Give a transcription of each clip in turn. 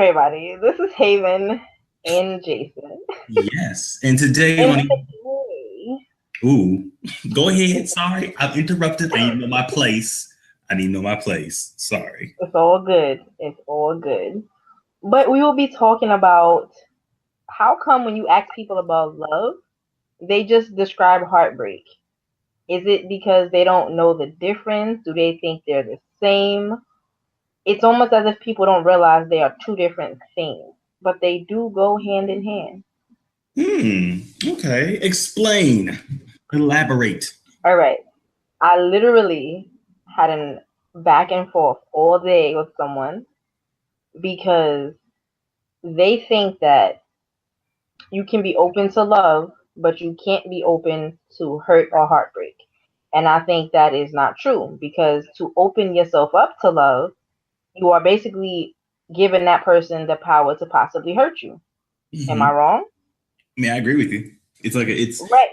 everybody? This is Haevyn and Jason. Yes, and today And on Ooh, go ahead. Sorry, I've interrupted. I need to know my place. Sorry. It's all good. It's all good. But we will be talking about how come when you ask people about love, they just describe heartbreak. Is it because they don't know the difference? Do they think they're the same? It's almost as if people don't realize they are two different things, but they do go hand in hand. Okay. Explain. Elaborate. All right. I literally had an back and forth all day with someone because they think that you can be open to love, but you can't be open to hurt or heartbreak. And I think that is not true because to open yourself up to love, you are basically giving that person the power to possibly hurt you. Am I wrong? I mean, I agree with you. It's right.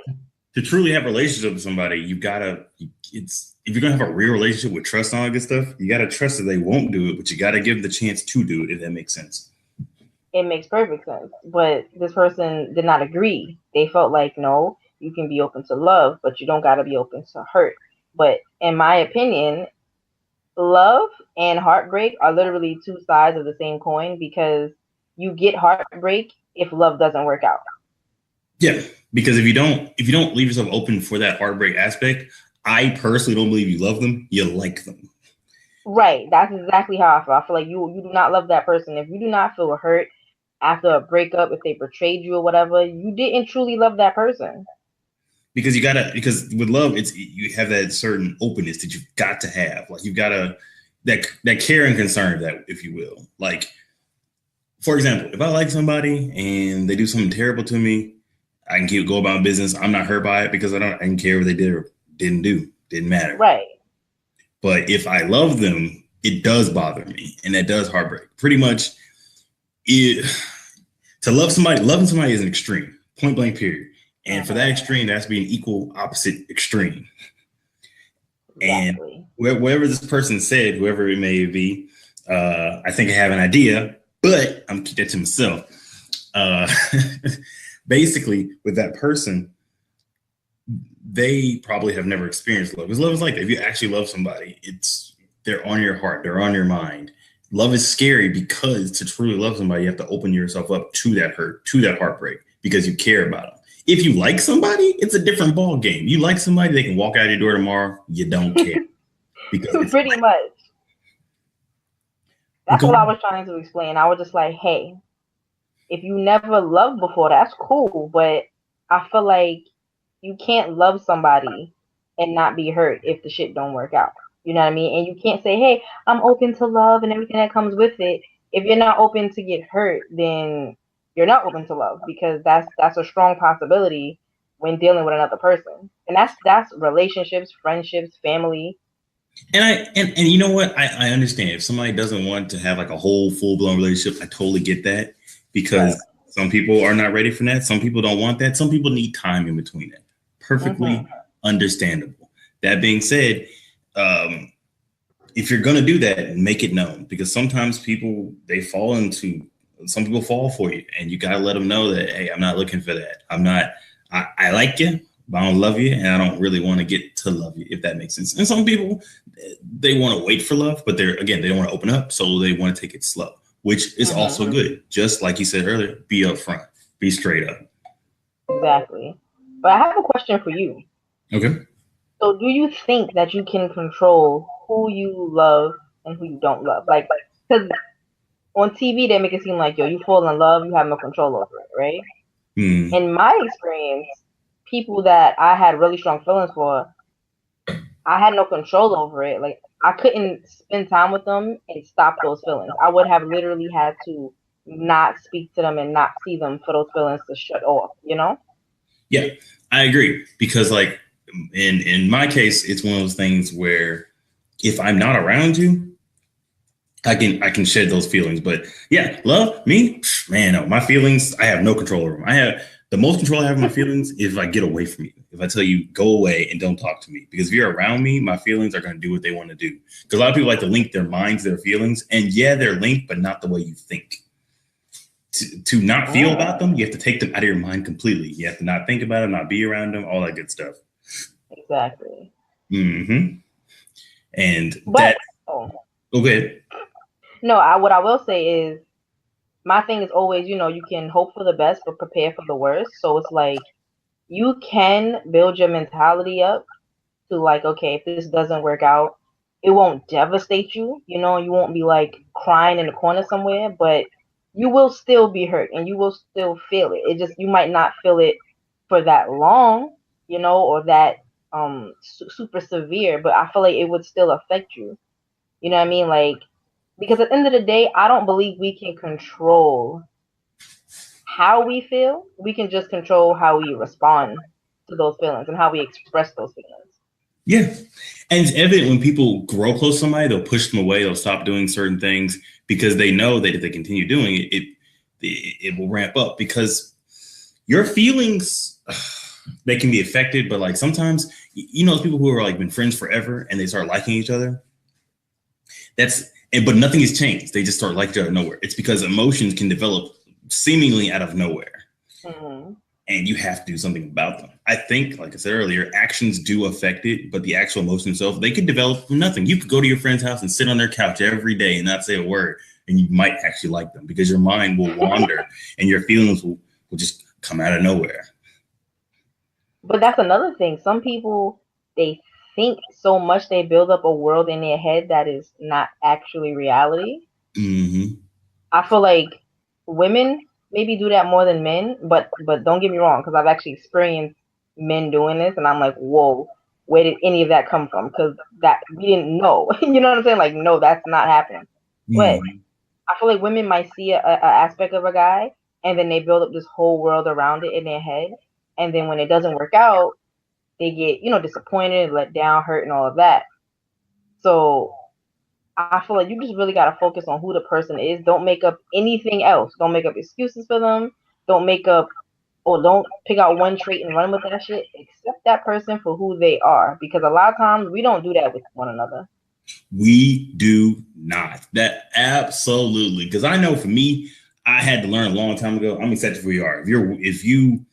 To truly have a relationship with somebody, if you're gonna have a real relationship with trust and all that good stuff, you gotta trust that they won't do it, but you gotta give them the chance to do it, if that makes sense. It makes perfect sense. But this person did not agree. They felt like, no, you can be open to love, but you don't gotta be open to hurt. But in my opinion, love and heartbreak are literally two sides of the same coin because you get heartbreak if love doesn't work out. Yeah, because if you don't leave yourself open for that heartbreak aspect, I personally don't believe you love them. You like them. Right. That's exactly how I feel. I feel like you do not love that person. If you do not feel hurt after a breakup, if they betrayed you or whatever, you didn't truly love that person. Because with love, you have that certain openness that you've got to have. Like you've got to that care and concern, that, if you will. Like, for example, if I like somebody and they do something terrible to me, I can go about business. I'm not hurt by it because I didn't care what they did or didn't do. Didn't matter. Right. But if I love them, it does bother me, and that does heartbreak. Pretty much, loving somebody is an extreme, point blank, period. And for that extreme, there has to be an equal opposite extreme. Exactly. And whatever this person said, whoever it may be, I think I have an idea, but I'm keep that to myself. Basically, with that person, they probably have never experienced love. Because love is like that. If you actually love somebody, they're on your heart, they're on your mind. Love is scary because to truly love somebody, you have to open yourself up to that hurt, to that heartbreak, because you care about them. If you like somebody, it's a different ball game. You like somebody, they can walk out your door tomorrow. You don't care. Because pretty much. That's what I was trying to explain. I was just like, hey, if you never loved before, that's cool. But I feel like you can't love somebody and not be hurt if the shit don't work out. You know what I mean? And you can't say, hey, I'm open to love and everything that comes with it. If you're not open to get hurt, then you're not open to love, because that's a strong possibility when dealing with another person. And that's relationships, friendships, family. And you know what? I understand if somebody doesn't want to have like a whole full-blown relationship. I totally get that, because some people are not ready for that. Some people don't want that. Some people need time in between that. Perfectly understandable. That being said, if you're going to do that, make it known, because sometimes people some people fall for you, and you got to let them know that, hey, I'm not looking for that. I like you, but I don't love you, and I don't really want to get to love you, if that makes sense. And some people, they want to wait for love, but they don't want to open up, so they want to take it slow, which is also good. Just like you said earlier, be upfront, be straight up. Exactly. But I have a question for you. Okay. So do you think that you can control who you love and who you don't love? Like, because on TV, they make it seem like, yo, you fall in love, you have no control over it, right? In my experience, people that I had really strong feelings for, I had no control over it. Like, I couldn't spend time with them and stop those feelings. I would have literally had to not speak to them and not see them for those feelings to shut off, you know? Yeah, I agree. Because like in my case, it's one of those things where if I'm not around you, I can shed those feelings. But yeah, love me, man, no, my feelings, I have no control over them. The most control I have of my feelings is if I get away from you. If I tell you, go away and don't talk to me. Because if you're around me, my feelings are going to do what they want to do. Because a lot of people like to link their minds, their feelings. And yeah, they're linked, but not the way you think. to not feel about them, you have to take them out of your mind completely. You have to not think about them, not be around them, all that good stuff. Exactly. Mm-hmm. And But that. Okay. No, what I will say is my thing is always, you can hope for the best but prepare for the worst. So it's like you can build your mentality up to like, okay, if this doesn't work out, it won't devastate you. You won't be like crying in the corner somewhere, but you will still be hurt and you will still feel it. It just, you might not feel it for that long, or that super severe, but I feel like it would still affect you. You know what I mean? Like, because at the end of the day, I don't believe we can control how we feel. We can just control how we respond to those feelings and how we express those feelings. Yeah. And it's evident when people grow close to somebody, they'll push them away, they'll stop doing certain things because they know that if they continue doing it, it will ramp up because your feelings, they can be affected, but like sometimes, those people who are like been friends forever and they start liking each other. But nothing has changed. They just start liking each other nowhere. It's because emotions can develop seemingly out of nowhere. Mm-hmm. And you have to do something about them. I think, like I said earlier, actions do affect it, but the actual emotion itself, they could develop from nothing. You could go to your friend's house and sit on their couch every day and not say a word, and you might actually like them because your mind will wander and your feelings will just come out of nowhere. But that's another thing. Some people, they think so much, they build up a world in their head that is not actually reality. Mm-hmm. I feel like women maybe do that more than men, but don't get me wrong, because I've actually experienced men doing this, and I'm like, whoa, where did any of that come from? Because that we didn't know. You know what I'm saying? Like, no, that's not happening. Mm-hmm. But I feel like women might see a aspect of a guy, and then they build up this whole world around it in their head, and then when it doesn't work out, they get disappointed, let down, hurt, and all of that. So I feel like you just really got to focus on who the person is. Don't make up anything else. Don't make up excuses for them. Don't pick out one trait and run with that shit. Accept that person for who they are. Because a lot of times we don't do that with one another. We do not. That absolutely. Because I know for me, I had to learn a long time ago. I'm accepted for who you are. If you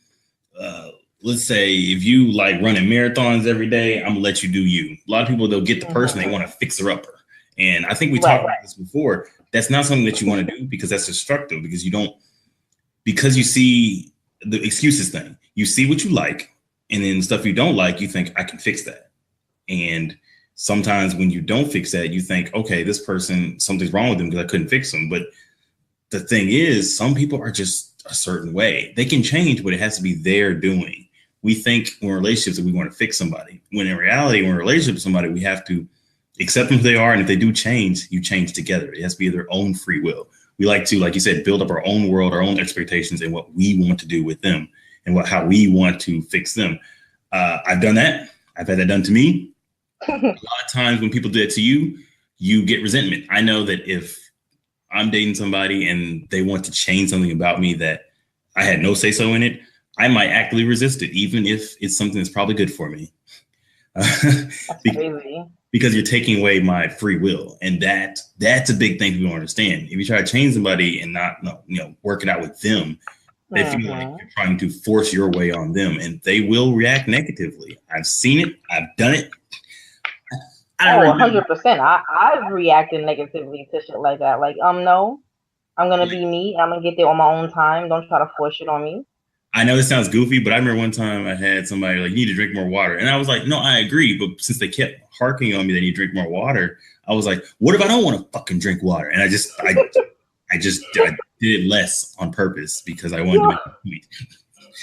let's say if you like running marathons every day, I'm gonna let you do you. A lot of people, they'll get the person, they want to fix her upper. And I think we talked about this before. That's not something that you want to do because that's destructive, because you see the excuses thing. You see what you like, and then the stuff you don't like, you think, I can fix that. And sometimes when you don't fix that, you think, okay, this person, something's wrong with them because I couldn't fix them. But the thing is, some people are just a certain way. They can change, but it has to be their doing. We think in relationships that we want to fix somebody, when in reality, when we're in a relationship with somebody, we have to accept them who they are. And if they do change, you change together. It has to be their own free will. We like to, like you said, build up our own world, our own expectations, and what we want to do with them and how we want to fix them. I've done that. I've had that done to me. A lot of times when people do it to you, you get resentment. I know that if I'm dating somebody and they want to change something about me that I had no say so in it, I might actively resist it, even if it's something that's probably good for me. Because you're taking away my free will. And that's a big thing people don't understand. If you try to change somebody and not work it out with them, they feel like you're trying to force your way on them, and they will react negatively. I've seen it. I've done it. 100%. I've reacted negatively to shit like that. Like, no, I'm going to be me. I'm going to get there on my own time. Don't try to force it on me. I know this sounds goofy, but I remember one time I had somebody like, you need to drink more water. And I was like, no, I agree. But since they kept harking on me that you drink more water, I was like, what if I don't want to fucking drink water? And I did it less on purpose because I wanted to make a point.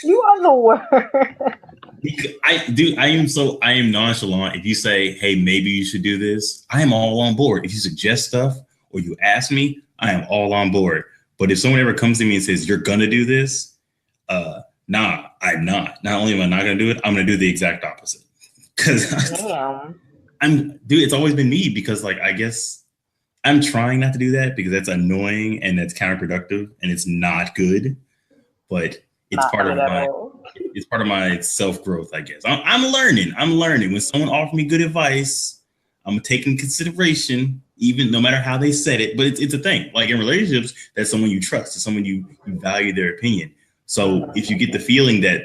You are the worst. I am nonchalant. If you say, hey, maybe you should do this, I am all on board. If you suggest stuff or you ask me, I am all on board. But if someone ever comes to me and says, you're going to do this, nah, I'm not. Not only am I not going to do it, I'm going to do the exact opposite. Because it's always been me, because like, I guess I'm trying not to do that because that's annoying and that's counterproductive and it's not good, but it's part of my self-growth, I guess. I'm learning. When someone offers me good advice, I'm gonna take into consideration, even no matter how they said it. But it's a thing. Like in relationships, that's someone you trust, it's someone you value their opinion. So if you get the feeling that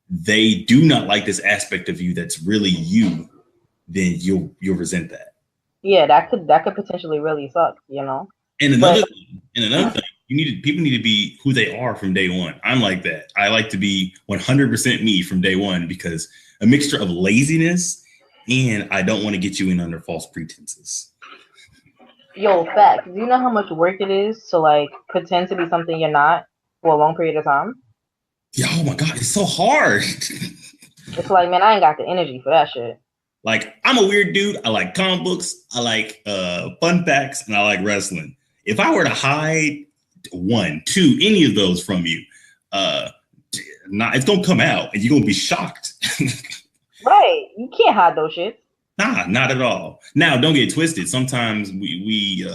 they do not like this aspect of you that's really you, then you'll resent that. Yeah, that could potentially really suck, you know. And another thing, people need to be who they are from day one. I'm like that. I like to be 100% me from day one, because a mixture of laziness and I don't want to get you in under false pretenses. Yo, fact. Do you know how much work it is to like pretend to be something you're not for a long period of time? Yeah, oh my God, it's so hard. It's like, man, I ain't got the energy for that shit. Like, I'm a weird dude. I like comic books. I like fun facts, and I like wrestling. If I were to hide one, two, any of those from you, it's gonna come out, and you're gonna be shocked. Right? You can't hide those shits. Nah, not at all. Now, don't get twisted. Sometimes we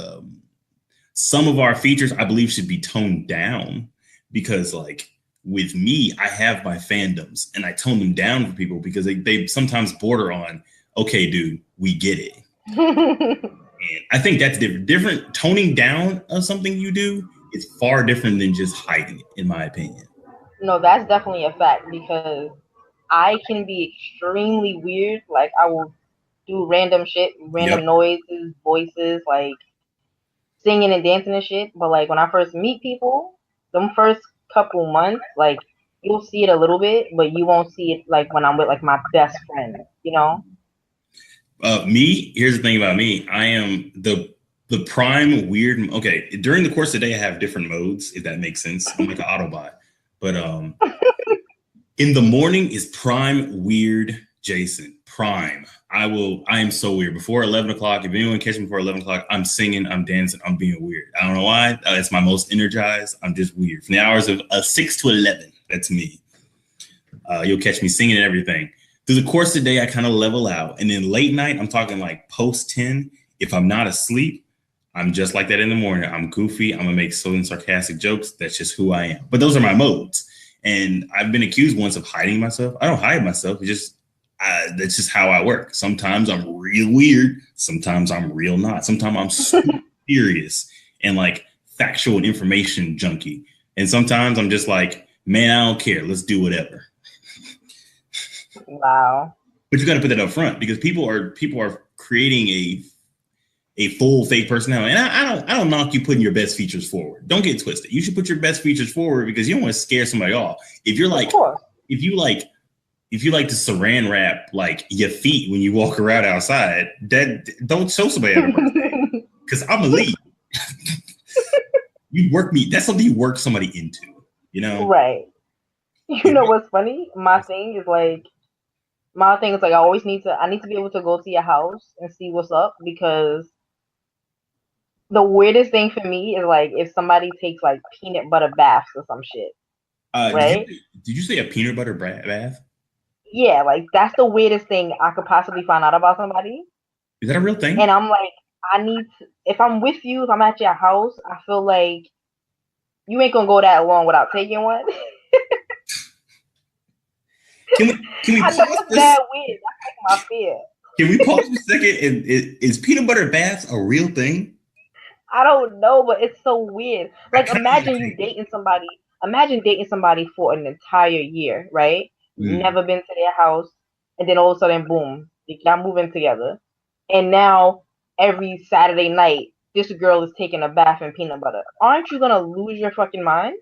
some of our features, I believe, should be toned down, because, like, with me, I have my fandoms, and I tone them down for people because they sometimes border on, okay, dude, we get it. And I think that's different. Toning down of something you do is far different than just hiding it, in my opinion. No, that's definitely a fact, because I can be extremely weird. Like, I will do random shit, random noises, voices, like singing and dancing and shit. But like when I first meet people, them first couple months, like you'll see it a little bit, but you won't see it like when I'm with like my best friend, you know? Here's the thing about me. I am the prime weird. Okay, during the course of the day, I have different modes, if that makes sense. I'm like an Autobot. But in the morning is prime weird Jason. Prime. I am so weird. Before 11 o'clock, if anyone catch me before 11 o'clock, I'm singing, I'm dancing, I'm being weird. I don't know why. It's my most energized. I'm just weird. From the hours of 6 to 11, that's me. You'll catch me singing and everything. Through the course of the day, I kind of level out. And then late night, I'm talking like post 10. If I'm not asleep, I'm just like that in the morning. I'm goofy. I'm going to make silly sarcastic jokes. That's just who I am. But those are my modes. And I've been accused once of hiding myself. I don't hide myself. It's just, that's just how I work. Sometimes I'm real weird. Sometimes I'm real not. Sometimes I'm super serious and like factual and information junkie. And sometimes I'm just like, man, I don't care. Let's do whatever. Wow. But you got to put that up front, because people are creating a full fake personality. And I don't knock you putting your best features forward. Don't get twisted. You should put your best features forward, because you don't want to scare somebody off. If you're like, if you like to saran wrap like your feet when you walk around outside, that don't show somebody because I'm elite. You work me. That's something you work somebody into, you know? Right. You know what's funny? My thing is like I need to be able to go to your house and see what's up, because the weirdest thing for me is like if somebody takes like peanut butter baths or some shit. Right? Did you say a peanut butter bath? Yeah, like that's the weirdest thing I could possibly find out about somebody. Is that a real thing? And I'm like, if I'm with you, if I'm at your house, I feel like you ain't gonna go that long without taking one. Can we I know it's that weird. That's like my fear. Can we pause for a second? Is peanut butter baths a real thing? I don't know, but it's so weird. Like, imagine dating somebody for an entire year, right? Never been to their house, and then all of a sudden, boom, y'all moving together. And now, every Saturday night, this girl is taking a bath in peanut butter. Aren't you gonna lose your fucking mind?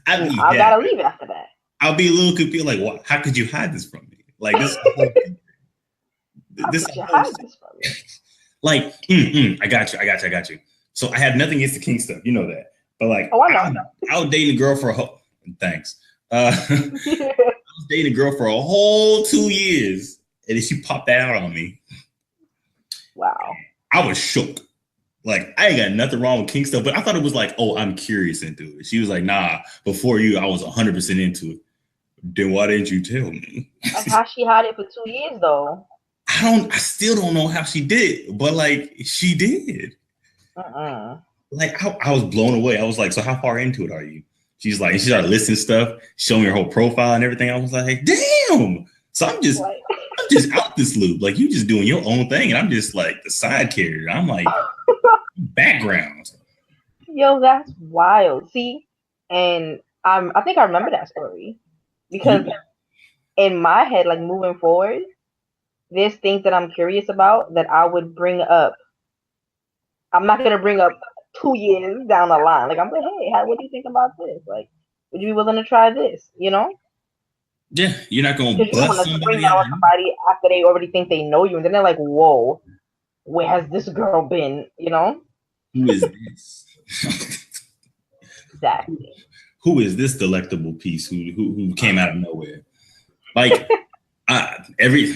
I gotta leave after that. I'll be a little confused. Like, what? How could you hide this from me? Like this. Like, I got you. So I have nothing against the king stuff, you know that. But like, I was dating a girl for thanks. I was dating a girl for a whole 2 years, and then she popped that out on me. Wow. I was shook. Like, I ain't got nothing wrong with king stuff, but I thought it was like, oh, I'm curious into it. She was like, nah, before you, I was 100% into it. Then why didn't you tell me? Like, how she had it for 2 years, though? I still don't know how she did, but like, she did. Like, I was blown away. I was like, so how far into it are you? She's like, she started listing stuff, showing her whole profile and everything. I was like, damn. So I'm just I'm just out this loop. Like, you just doing your own thing, and I'm just like the side character. I'm like background. Yo, that's wild. See, and I think I remember that story because in my head, like moving forward, there's things that I'm curious about that I would bring up. I'm not gonna bring up 2 years down the line. Like I'm like, hey, what do you think about this? Like, would you be willing to try this? You know? Yeah, you're not gonna Because you don't bust want to spring somebody that out. on somebody after they already think they know you, and then they're like, whoa, where has this girl been? You know? Who is this? Exactly. Who is this delectable piece who came out of nowhere? Like,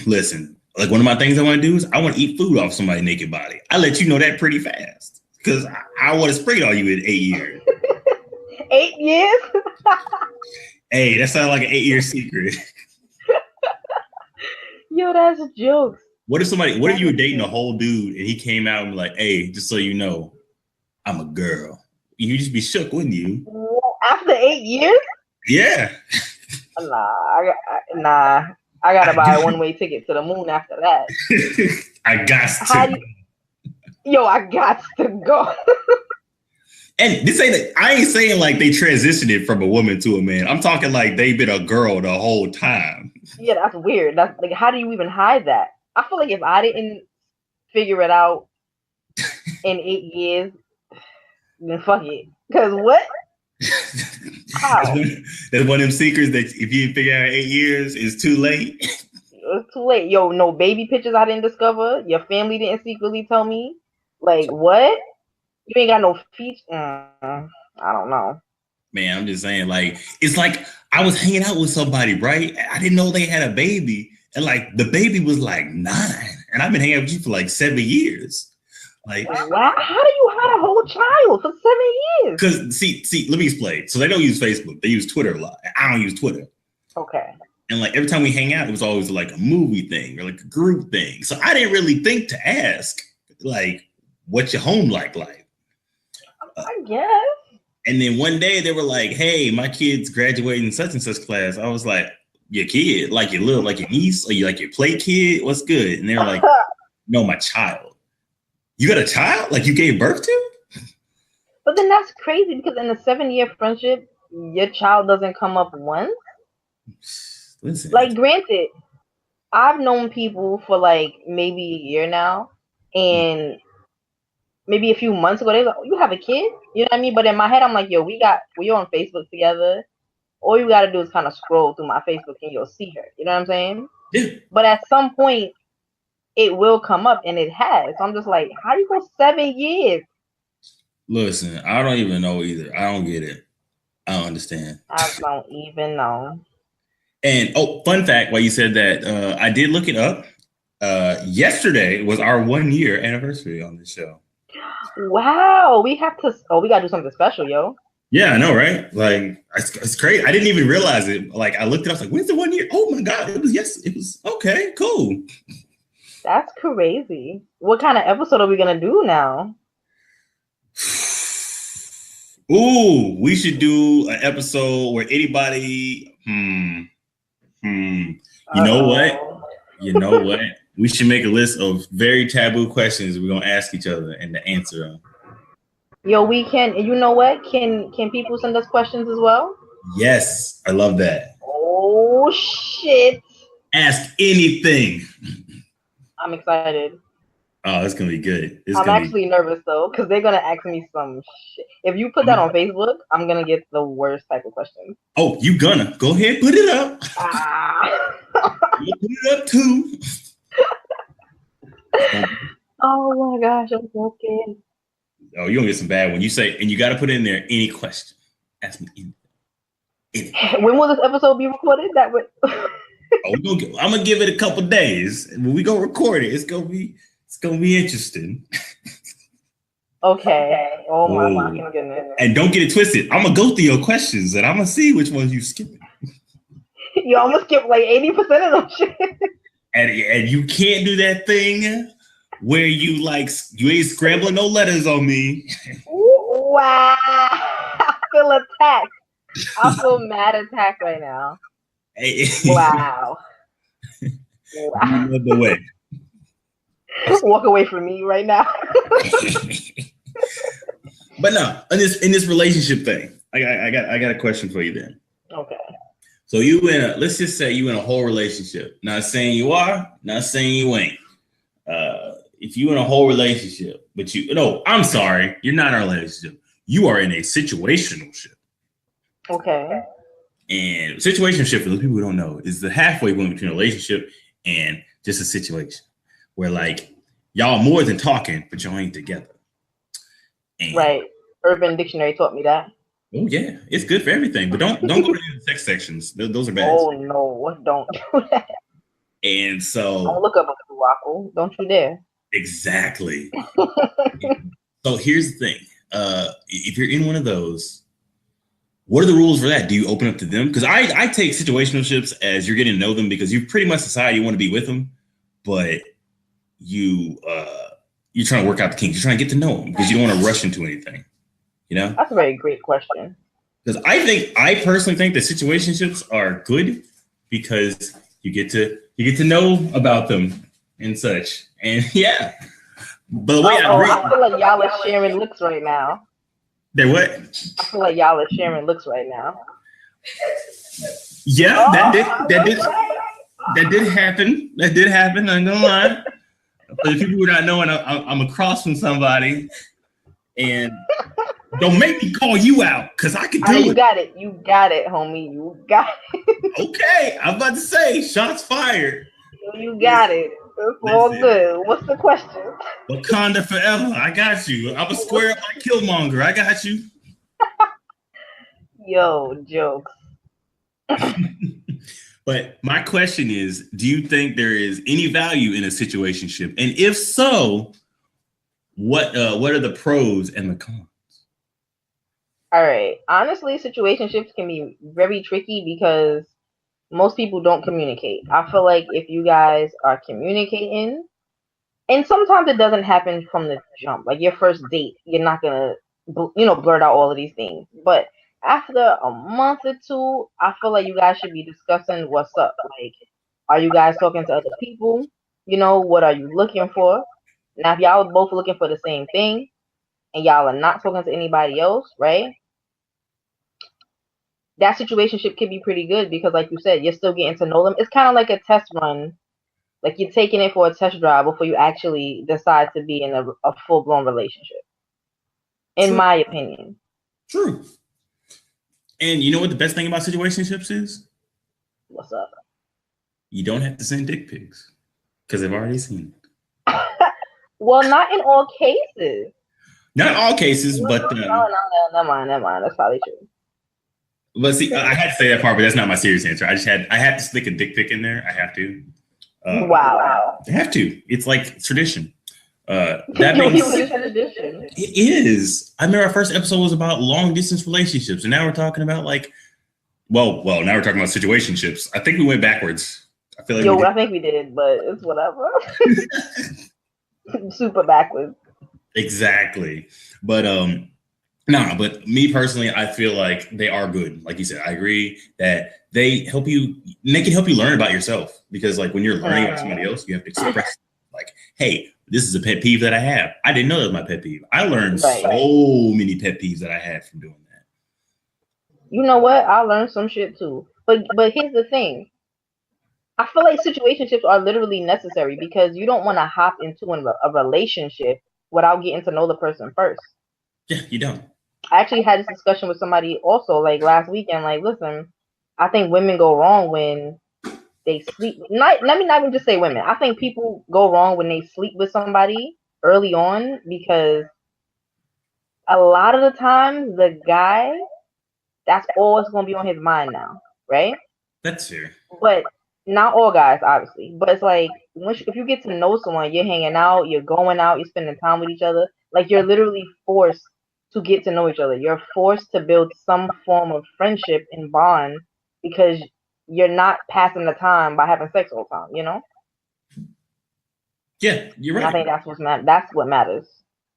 listen. Like, one of my things I want to do is I want to eat food off somebody's naked body. I let you know that pretty fast because I want to spring it on you in 8 years. 8 years? Hey, that sounds like an 8-year secret. Yo, that's jokes. What if you were dating a whole dude and he came out and was like, hey, just so you know, I'm a girl. You'd just be shook, wouldn't you? After 8 years? Yeah. Nah. I gotta buy a one-way ticket to the moon after that. I got to. I got to go. And this ain't, I ain't saying like they transitioned it from a woman to a man. I'm talking like they've been a girl the whole time. Yeah, that's weird. That's like, how do you even hide that? I feel like if I didn't figure it out in 8 years, then fuck it. Because what? That's one of them secrets that if you figure out in 8 years, it's too late. It's too late. Yo, no baby pictures I didn't discover. Your family didn't secretly tell me. Like, what? You ain't got no feet. I don't know. Man, I'm just saying, like, it's like I was hanging out with somebody, right? I didn't know they had a baby. And like the baby was like 9. And I've been hanging out with you for like 7 years. Like, wow, how do you hide a whole child for 7 years? Because see, let me explain. So they don't use Facebook; they use Twitter a lot. I don't use Twitter. Okay. And like every time we hang out, it was always like a movie thing or like a group thing. So I didn't really think to ask, like, what's your home like? I guess. And then one day they were like, "Hey, my kid's graduating in such and such class." I was like, "Your kid? Like your little, like your niece, or you like your play kid? What's good?" And they were like, "No, my child." You got a child? Like you gave birth to? But then that's crazy because in a 7-year friendship, your child doesn't come up once. Listen. Like, granted, I've known people for like maybe a year now, and maybe a few months ago, they were like, oh, you have a kid? You know what I mean? But in my head, I'm like, yo, we're on Facebook together. All you got to do is kind of scroll through my Facebook and you'll see her. You know what I'm saying? Yeah. But at some point, it will come up, and it has. So I'm just like, how do you go 7 years? Listen, I don't even know either. I don't get it. I don't understand. I don't even know. And fun fact, while you said that, I did look it up. Yesterday was our 1-year anniversary on this show. Wow, we gotta do something special, yo. Yeah, I know, right? Like, it's crazy. I didn't even realize it. Like, I looked it up, I was like, when's the 1 year? Oh my God, it was okay, cool. That's crazy. What kind of episode are we gonna do now? Ooh, we should do an episode where anybody, You know what? We should make a list of very taboo questions we're gonna ask each other and to answer them. Yo, we can. You know what? Can people send us questions as well? Yes, I love that. Oh shit! Ask anything. I'm excited. Oh, it's gonna be good. I'm actually nervous though, because they're gonna ask me some shit. If you put that on Facebook, I'm gonna get the worst type of questions. Oh, you gonna go ahead, put it up. You put it up too. Oh my gosh, I'm so scared. Oh, you're gonna get some bad one. You say, and you got to put in there any question. Ask me anything. When will this episode be recorded? That would. I'm gonna give it a couple days. When we go record it, it's gonna be interesting. Okay. Oh my goodness. And don't get it twisted. I'm gonna go through your questions and I'm gonna see which ones you skip. You almost skip like 80% of them shit. And you can't do that thing where you ain't scrambling no letters on me. Wow. I feel attacked. I feel mad attacked right now. Hey. Wow. Wow. love the way. Walk away from me right now. But no, in this relationship thing, I got a question for you then. Okay. So let's just say you in a whole relationship. Not saying you are, not saying you ain't. If you in a whole relationship, but I'm sorry, you're not in a relationship. You are in a situationship. Okay. And situationship, for those people who don't know, is the halfway point between a relationship and just a situation where like y'all more than talking, but y'all ain't together. And, right. Urban Dictionary taught me that. Oh yeah, it's good for everything, but don't go to the sex sections. Those are bad. Oh no, don't do that. And so don't look up a waffle. Don't you dare. Exactly. So here's the thing: if you're in one of those, what are the rules for that? Do you open up to them? Because I take situationships as you're getting to know them because you pretty much decide you want to be with them, but you're trying to work out the kinks. You're trying to get to know them because you don't want to rush into anything. You know? That's a very great question. Because I personally think that situationships are good because you get to know about them and such. And yeah. But the way I feel like y'all are sharing looks right now. They're what? I feel like y'all are sharing looks right now. Yeah, that did happen. That did happen. I'm gonna lie. For the people who are not knowing, I'm across from somebody, and don't make me call you out because I can do it. You got it. You got it, homie. You got it. Okay, I'm about to say shots fired. You got it. It's all good. What's the question? Wakanda forever. I got you. I'm a square up like Killmonger. I got you. Yo, jokes. But my question is, do you think there is any value in a situationship? And if so, what are the pros and the cons? All right. Honestly, situationships can be very tricky because most people don't communicate. I feel like if you guys are communicating, and sometimes it doesn't happen from the jump, like your first date, you're not gonna, blurt out all of these things. But after a month or two, I feel like you guys should be discussing what's up. Like, are you guys talking to other people? What are you looking for? Now, if y'all are both looking for the same thing, and y'all are not talking to anybody else, right? That situationship can be pretty good because, like you said, you're still getting to know them. It's kind of like a test run. Like you're taking it for a test drive before you actually decide to be in a full-blown relationship. In my opinion. True. And you know what the best thing about situationships is? What's up? You don't have to send dick pics because they've already seen it. Well, not in all cases. Not all cases, but... No, never mind. That's probably true. But see, I had to say that part, but that's not my serious answer. I had to stick a dick pic in there. I have to. Wow. I have to. It's like tradition. It is. I remember our first episode was about long distance relationships, and now we're talking about now we're talking about situationships. I think we went backwards. I feel like I think we did, but it's whatever. Super backwards. Exactly. But but me personally, I feel like they are good. Like you said, I agree that they can help you learn about yourself because like when you're learning about somebody else, you have to express like, hey, this is a pet peeve that I have. I didn't know that was my pet peeve. I learned so many pet peeves that I had from doing that. You know what? I learned some shit too. But here's the thing. I feel like situationships are literally necessary because you don't want to hop into a relationship without getting to know the person first. Yeah, you don't. I actually had this discussion with somebody also like last weekend. Like, listen, I think women go wrong when they sleep. Let me not even just say women. I think people go wrong when they sleep with somebody early on because a lot of the times the guy, that's all it's going to be on his mind now, right? That's fair. But not all guys, obviously. But it's like if you get to know someone, you're hanging out, you're going out, you're spending time with each other. Like you're literally forced to get to know each other. You're forced to build some form of friendship and bond because you're not passing the time by having sex all the time, Yeah, you're right. And I think that's what matters.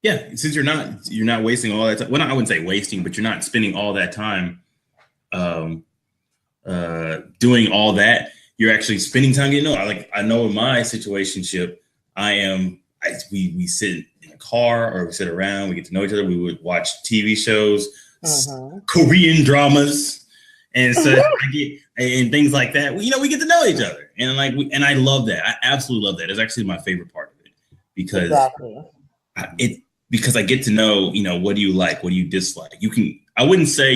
Yeah, since you're not wasting all that time. Well, I wouldn't say wasting, but you're not spending all that time doing all that. you're actually spending time getting to know. I know in my situationship, we sit in a car or we sit around, we get to know each other. We would watch TV shows, Korean dramas, and so and things like that. We get to know each other, and and I love that. I absolutely love that. It's actually my favorite part of it because because I get to know, what do you like, what do you dislike. I wouldn't say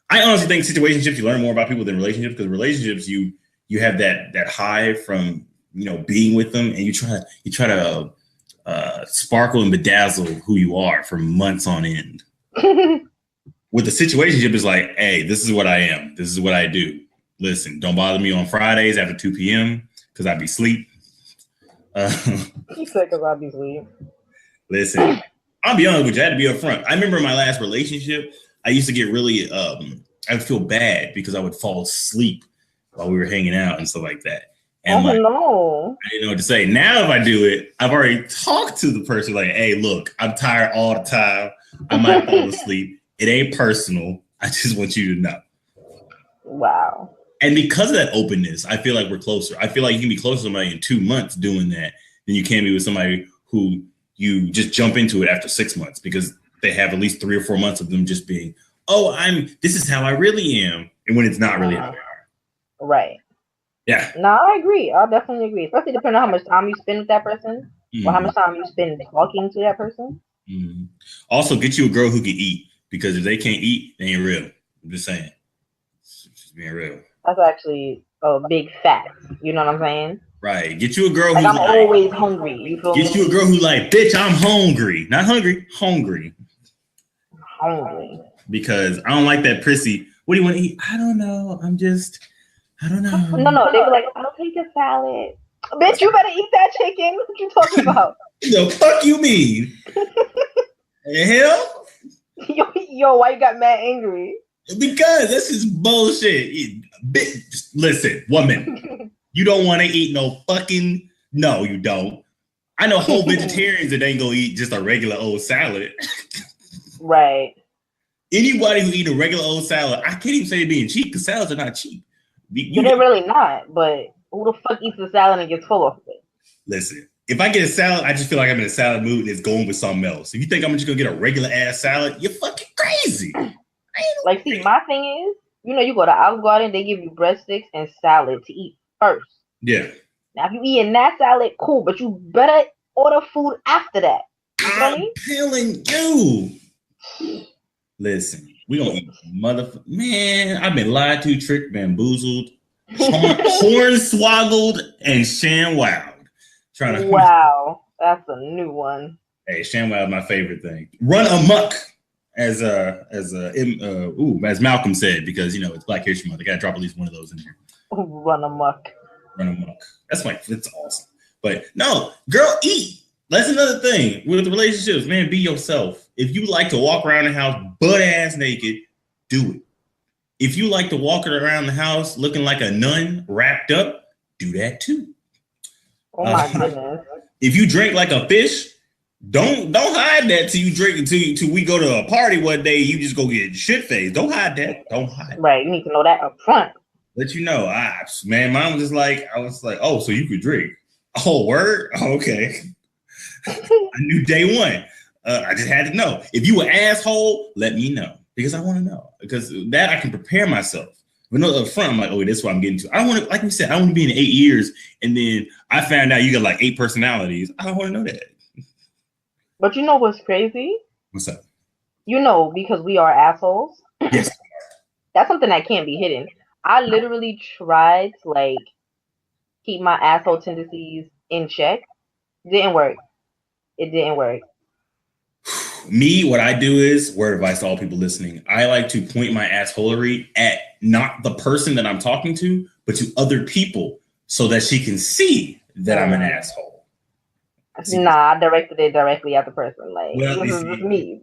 I honestly think situationships, you learn more about people than relationships, because relationships, you have that high from, being with them, and you try to sparkle and bedazzle who you are for months on end. With the situationship, it's like, hey, this is what I am. This is what I do. Listen, don't bother me on Fridays after 2 p.m. because I'd be asleep. He said because I'd be asleep. Listen, I'll be honest with you. I had to be upfront. I remember in my last relationship, I used to get really, I would feel bad because I would fall asleep while we were hanging out and stuff like that. And no. I didn't know what to say. Now, if I do it, I've already talked to the person like, hey, look, I'm tired all the time. I might fall asleep. It ain't personal. I just want you to know. Wow. And because of that openness, I feel like we're closer. I feel like you can be close to somebody in 2 months doing that than you can be with somebody who you just jump into it after 6 months, because they have at least 3 or 4 months of them just being, this is how I really am. And when it's not really how they are. Right. Yeah. No, I agree. I definitely agree. Especially depending on how much time you spend with that person, or how much time you spend talking to that person. Also, get you a girl who can eat, because if they can't eat, they ain't real. I'm just saying. It's just being real. That's actually a big fact. You know what I'm saying? Right. Get you a girl who's I'm always hungry. You feel me? Get you a girl who's like, bitch, I'm hungry. Not hungry, hungry. Hungry. Because I don't like that prissy. What do you want to eat? I don't know. I don't know. No. They were like, I'll take a salad. Bitch, you better eat that chicken. What you talking about? The fuck you mean? The hell? Yo, why you got mad angry? Because this is bullshit. Listen, woman, you don't want to eat no fucking. No, you don't. I know whole vegetarians that ain't gonna eat just a regular old salad. Right. Anybody who eat a regular old salad, I can't even say they're being cheap, because salads are not cheap. They're really not, but who the fuck eats a salad and gets full of it? Listen, if I get a salad, I just feel like I'm in a salad mood and it's going with something else. If you think I'm just gonna get a regular ass salad, you're fucking crazy. Like, see, my thing is, you go to Olive Garden, they give you breadsticks and salad to eat first. Yeah. Now, if you eating that salad, cool, but you better order food after that. I'm telling you. Listen, we don't eat man. I've been lied to, tricked, bamboozled, hornswoggled, and ShamWowed. Wow, that's a new one. Hey, ShamWow is my favorite thing. Run amok, as Malcolm said, because it's Black History Month. I gotta drop at least one of those in here. Run amok. Run amok. That's awesome. But no, girl, eat. That's another thing with relationships, man. Be yourself. If you like to walk around the house butt ass naked, do it. If you like to walk around the house looking like a nun wrapped up, do that too. Oh my goodness. If you drink like a fish, don't hide that till you drink until we go to a party one day. You just go get shit faced. Don't hide that. Don't hide. Right. You need to know that up front. Let you know. Man, mine was just like, I was like, oh, so you could drink. Oh, word? Oh, okay. I knew day one. I just had to know. If you an asshole, let me know, because I want to know, because that I can prepare myself. But no, up front, I'm like, oh, that's what I'm getting to. I don't want to, like we said, I want to be in 8 years, and then I found out you got like 8 personalities. I don't want to know that. But you know what's crazy? What's up? Because we are assholes. Yes. That's something that can't be hidden. I literally tried to keep my asshole tendencies in check. Didn't work. It didn't work. Me, what I do is, word advice to all people listening, I like to point my assholery at not the person that I'm talking to, but to other people, so that she can see that I'm an asshole. Nah, I directed it directly at the person. Like, well, this is me.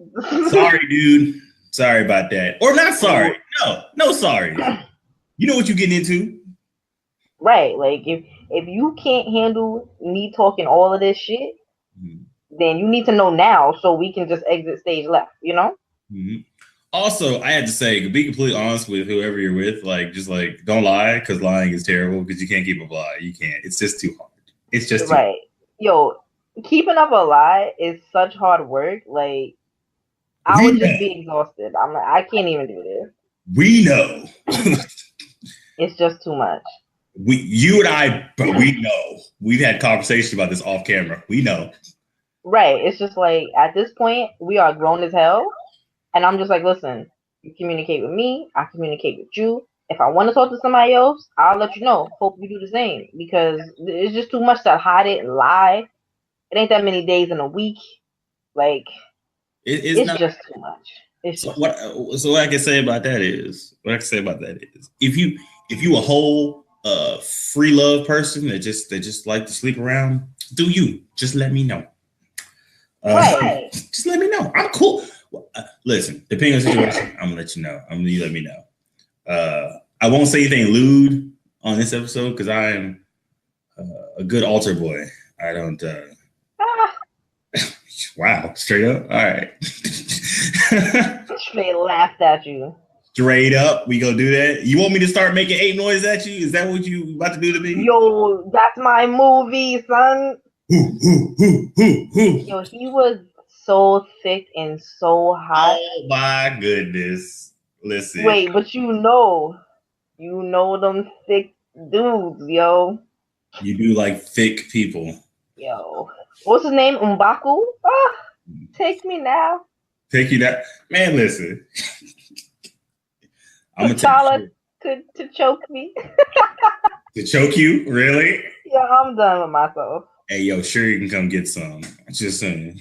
Sorry, dude. Sorry about that. Or not sorry. No sorry. You know what you're getting into. Right. Like, if you can't handle me talking all of this shit, then you need to know now, so we can just exit stage left, Mm-hmm. Also, I had to say, be completely honest with whoever you're with. Like, just like, don't lie, because lying is terrible. Because you can't keep a lie. You can't. It's just too hard. It's just too hard. Right. Yo, keeping up a lie is such hard work. Like, I We would know. just be exhausted. I'm like, I can't even do this. We know. It's just too much. You and I, but we know. We've had conversations about this off camera. We know. Right. It's just like at this point we are grown as hell, and I'm just like, listen, you communicate with me, I communicate with you. If I want to talk to somebody else, I'll let you know. Hope you do the same because it's just too much to hide it and lie. It ain't that many days in a week. Like It's it's not. just too much. It's So just what? So what I can say about that is, if you a whole free love person that just like to sleep around, do you? Just let me know. right. Just let me know. I'm cool. Listen, depending on the situation, I'm gonna let you know. You let me know. I won't say anything lewd on this episode because I am a good altar boy. I don't. Ah, Wow, straight up. All right. straight laughed at you. Straight up, we gonna do that. You want me to start making ape noise at you? Is that what you about to do to me? Yo, that's my movie, son. Yo, he was so thick and so hot. Oh my goodness. Listen. Wait, but you know them thick dudes, yo. You do like thick people. Yo. What's his name? M'Baku? Ah, take me now. Take you that man, listen. I'm gonna T'Challa to choke me. to choke you, really? Yeah, I'm done with myself. Hey yo, sure you can come get some. Just saying.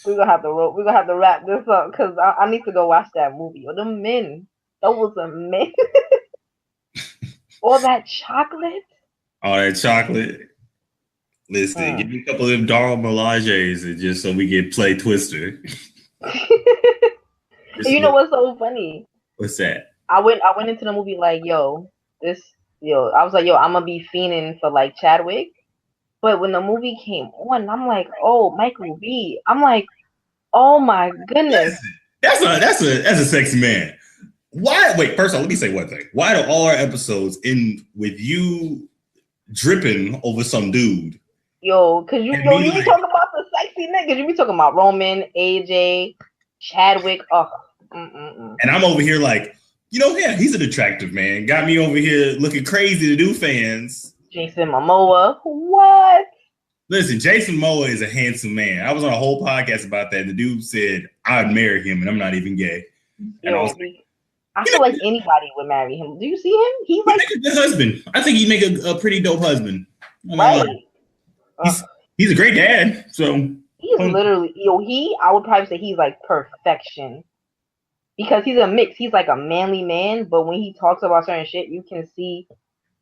We're gonna have to wrap this up because I need to go watch that movie. Or the men. That was a man. All that chocolate. All that chocolate. Listen, give me a couple of them Darl Melages and just so we can play Twister. You know what's so funny? What's that? I went into the movie like, I was like, I'm gonna be fiending for like Chadwick. But when the movie came on, I'm like, oh, Michael B. I'm like, oh my goodness. Listen, that's a sexy man. Why? Wait, first of all, let me say one thing. Why do all our episodes end with you dripping over some dude? Yo, cause you be talking about the sexy niggas. You be talking about Roman, AJ, Chadwick. And I'm over here like, yeah, he's an attractive man. Got me over here looking crazy to do fans. Jason Momoa. What? Listen, Jason Momoa is a handsome man. I was on a whole podcast about that. And the dude said, I'd marry him, and I'm not even gay. And I feel like anybody would marry him. Do you see him? He's like a good husband. I think he'd make a pretty dope husband. Right. He's a great dad. So he's literally, I would probably say he's like perfection. Because he's a mix. He's like a manly man, but when he talks about certain shit, you can see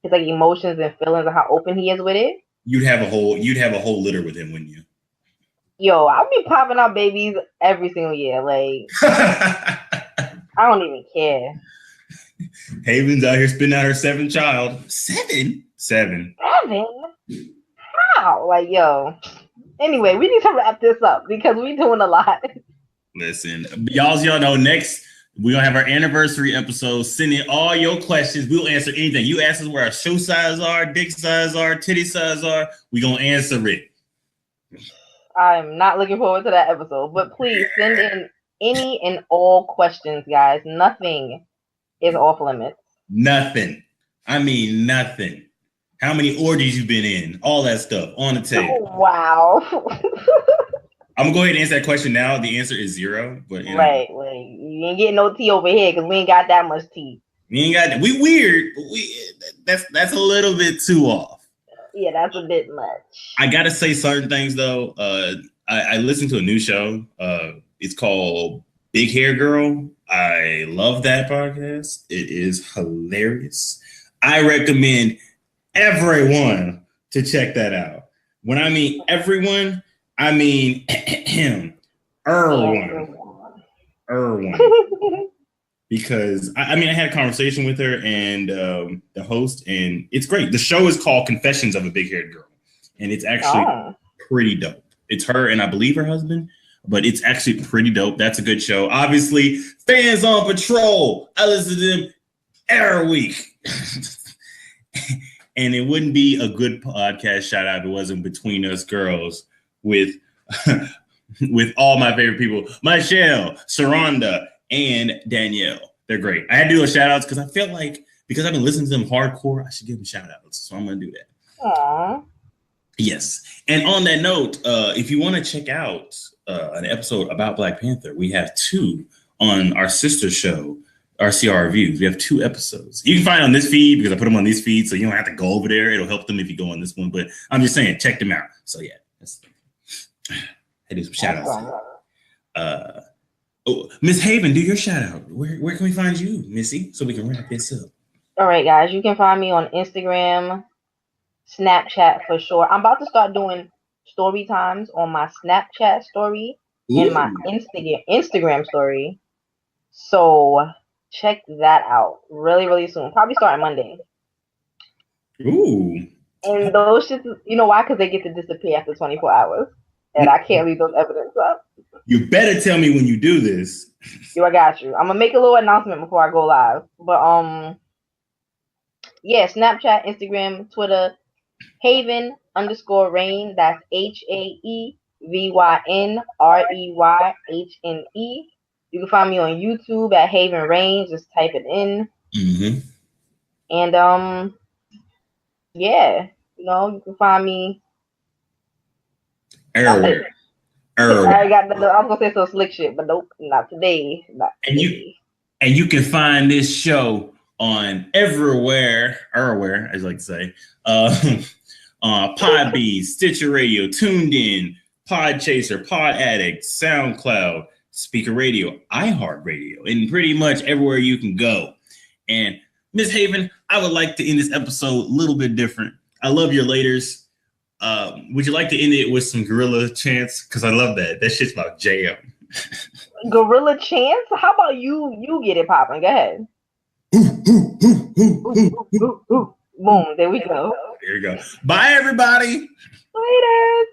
his like emotions and feelings and how open he is with it. You'd have a whole litter with him, wouldn't you? Yo, I'd be popping out babies every single year. Like I don't even care. Haven's out here spitting out her seventh child. Seven? How? Like, yo. Anyway, we need to wrap this up because we're doing a lot. Listen, y'all know next we're gonna have our anniversary episode. Send in all your questions. We'll answer anything. You ask us where our shoe size are, dick size are, titty size are. We're gonna answer it. I'm not looking forward to that episode, but please send in any and all questions, guys. Nothing is off limits. Nothing. I mean nothing. How many orgies you've been in? All that stuff on the table. Oh, wow. I'm gonna go ahead and answer that question now. The answer is 0. But right, you ain't getting no tea over here because we ain't got that much tea. We ain't got that. We weird. But that's a little bit too off. Yeah, that's a bit much. I gotta say certain things though. I listened to a new show. It's called Big Hair Girl. I love that podcast. It is hilarious. I recommend everyone to check that out. When I mean everyone, I mean Erwin. Because I had a conversation with her and the host, and it's great. The show is called Confessions of a Big Haired Girl, and it's actually pretty dope. It's her and I believe her husband. but it's actually pretty dope. That's a good show. Obviously, Fans on Patrol. I listen to them every week. And it wouldn't be a good podcast shout out if it wasn't Between Us Girls with with all my favorite people, Michelle, Sharonda, and Danielle. They're great. I had to do a shout outs because I feel like because I've been listening to them hardcore, I should give them shout outs. So I'm going to do that. Aww. Yes. And on that note, if you want to check out an episode about Black Panther, we have 2 on our sister show, RCR Reviews. We have 2 episodes. You can find on this feed because I put them on this feed, so you don't have to go over there. It'll help them if you go on this one. But I'm just saying, check them out. So yeah, I do some shout outs. Miss Haevyn, do your shout out. Where can we find you, Missy, so we can wrap this up? All right, guys, you can find me on Instagram, Snapchat for sure. I'm about to start doing story times on my Snapchat story and my Instagram story. So check that out really, really soon. Probably starting Monday. Ooh. And those shits, you know why? Because they get to disappear after 24 hours. And I can't leave those evidence up. You better tell me when you do this. Yo, I got you. I'm going to make a little announcement before I go live. But, yeah, Snapchat, Instagram, Twitter, Haevyn_Rain. That's HAEVYNREYHNE. You can find me on YouTube at Haevyn Rain. Just type it in. Mm-hmm. And yeah, you know, you can find me. Everywhere. I got. I was gonna say some slick shit, but nope, not today. Not today. And you can find this show on everywhere, as I like to say, Podbean, Stitcher Radio, Tuned In, Podchaser, Pod Addict, SoundCloud, Speaker Radio, iHeartRadio, and pretty much everywhere you can go. And Miss Haevyn, I would like to end this episode a little bit different. I love your laters. Would you like to end it with some gorilla chants? Because I love that. That shit's about jam. Gorilla chants? How about you get it popping? Go ahead. Boom. There we go. There you go. Bye, everybody. Later.